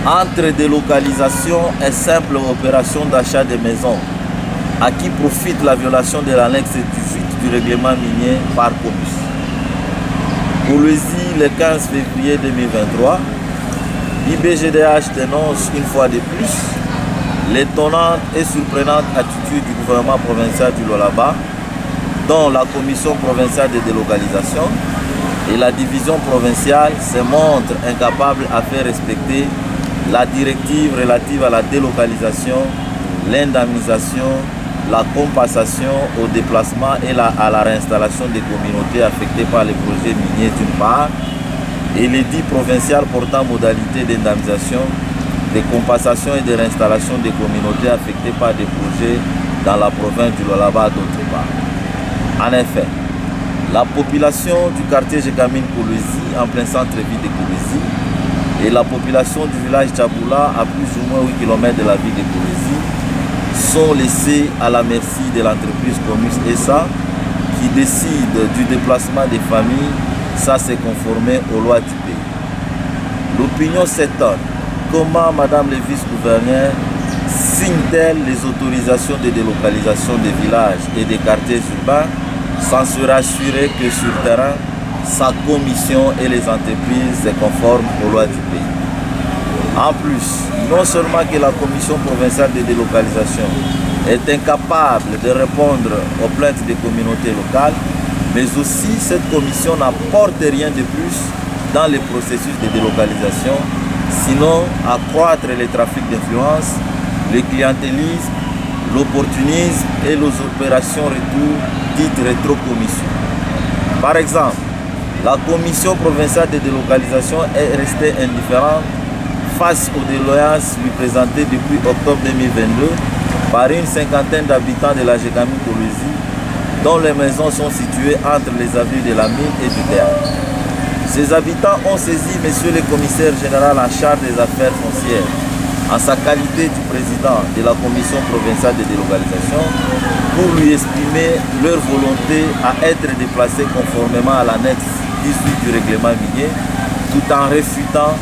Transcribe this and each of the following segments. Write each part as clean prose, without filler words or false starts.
entre délocalisation et simple opération d'achat de maisons, à qui profite la violation de l'annexe 18 du règlement minier par Comus. Kolwezi, le 15 février 2023, IBGDH dénonce une fois de plus l'étonnante et surprenante attitude du gouvernement provincial du Lualaba, dont la commission provinciale de délocalisation et la division provinciale se montrent incapables à faire respecter la directive relative à la délocalisation, l'indemnisation, la compensation au déplacement et à la réinstallation des communautés affectées par les projets miniers d'une part, et l'édit provincial portant modalité d'indemnisation, de compensation et de réinstallation des communautés affectées par des projets dans la province du Lualaba d'autre part. En effet, la population du quartier Jekamine Kolwezi, en plein centre-ville de Kolwezi, et la population du village Tchaboula, à plus ou moins 8 km de la ville de Kolwezi, sont laissés à la merci de l'entreprise Comus SA qui décide du déplacement des familles sans se conformer aux lois du pays. L'opinion s'étonne. Comment Madame le vice-gouverneur signe-t-elle les autorisations de délocalisation des villages et des quartiers urbains sans se rassurer que sur le terrain, sa commission et les entreprises se conforment aux lois du pays? En plus, non seulement que la commission provinciale de délocalisation est incapable de répondre aux plaintes des communautés locales, mais aussi cette commission n'apporte rien de plus dans le processus de délocalisation, sinon accroître les trafics d'influence, le clientélisme, l'opportunisme et les opérations retour dites rétro-commission. Par exemple, la commission provinciale de délocalisation est restée indifférente face aux déloyances lui présentées depuis octobre 2022 par une cinquantaine d'habitants de la Jekamine Kolwezi, dont les maisons sont situées entre les avenues de la mine et du théâtre. Ces habitants ont saisi monsieur le commissaire général en charge des affaires foncières, en sa qualité du président de la commission provinciale de délocalisation, pour lui exprimer leur volonté à être déplacés conformément à l'annexe 18 du règlement minier, tout en réfutant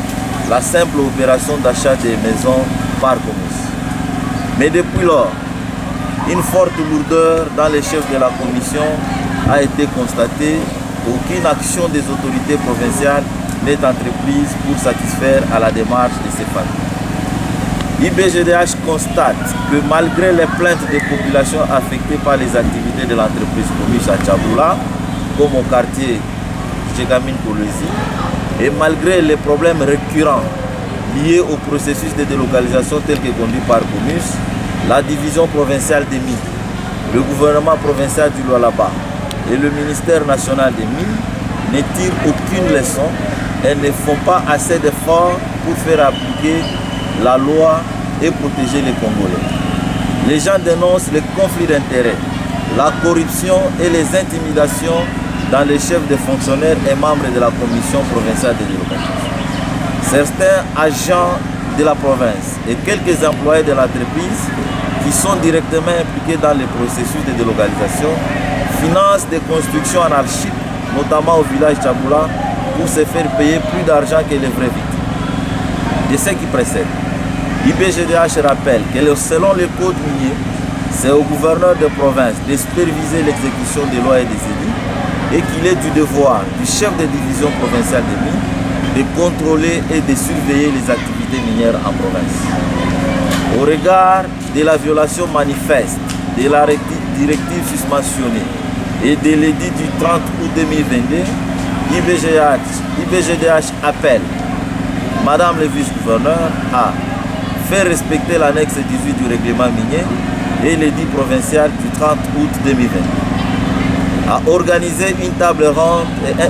la simple opération d'achat des maisons par Comus. Mais depuis lors, une forte lourdeur dans les chefs de la commission a été constatée. Aucune action des autorités provinciales n'est entreprise pour satisfaire à la démarche de ces familles. IBGDH constate que malgré les plaintes des populations affectées par les activités de l'entreprise Comus à Tchaboula, comme au quartier Jekamine Kolwezi, et malgré les problèmes récurrents liés au processus de délocalisation tel que conduit par Comus, la division provinciale des mines, le gouvernement provincial du Lualaba et le ministère national des mines ne tirent aucune leçon et ne font pas assez d'efforts pour faire appliquer la loi et protéger les Congolais. Les gens dénoncent les conflits d'intérêts, la corruption et les intimidations dans les chefs de fonctionnaires et membres de la commission provinciale de délocalisation. Certains agents de la province et quelques employés de l'entreprise qui sont directement impliqués dans le processus de délocalisation financent des constructions anarchiques, notamment au village Tchaboula, pour se faire payer plus d'argent que les vraies victimes. De ce qui précède, IBGDH rappelle que selon le code minier, c'est au gouverneur de province de superviser l'exécution des lois et des édits et qu'il est du devoir du chef de division provinciale des mines de contrôler et de surveiller les activités minières en province. Au regard de la violation manifeste de la directive susmentionnée et de l'édit du 30 août 2022, IBGDH appelle Madame le vice-gouverneur à faire respecter l'annexe 18 du règlement minier et l'édit provincial du 30 août 2022, à organiser une table ronde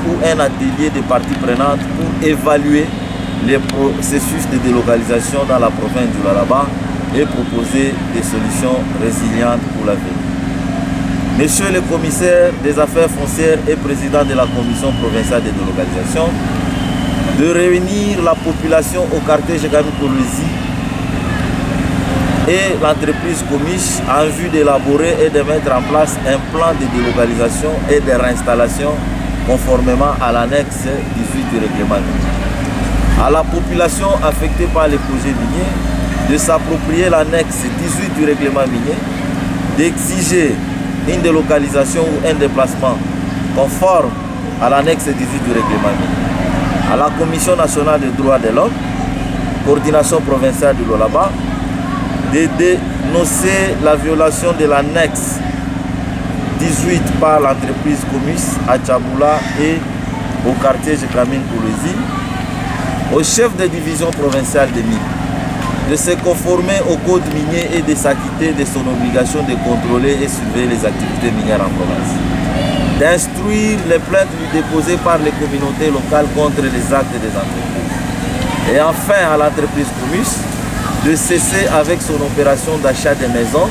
ou un atelier de parties prenantes pour évaluer les processus de délocalisation dans la province du Lualaba et proposer des solutions résilientes pour l'avenir. Monsieur le commissaire des affaires foncières et président de la commission provinciale de délocalisation, de réunir la population au quartier Jekamine Kolwezi et l'entreprise Comus en vue d'élaborer et de mettre en place un plan de délocalisation et de réinstallation conformément à l'annexe 18 du règlement. à la population affectée par les projets miniers de s'approprier l'annexe 18 du règlement minier, d'exiger une délocalisation ou un déplacement conforme à l'annexe 18 du règlement minier. À la Commission nationale des droits de l'homme, coordination provinciale du Lualaba, de dénoncer la violation de l'annexe 18 par l'entreprise Comus à Tchaboula et au quartier Jekamine Koulouzi, au chef de division provinciale des mines de se conformer au code minier et de s'acquitter de son obligation de contrôler et surveiller les activités minières en province, d'instruire les plaintes déposées par les communautés locales contre les actes des entreprises, et enfin à l'entreprise Comus de cesser avec son opération d'achat des maisons,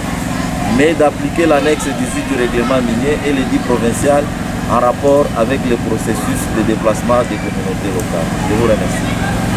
mais d'appliquer l'annexe 18 du règlement minier et l'édit provincial en rapport avec le processus de déplacement des communautés locales. Je vous remercie.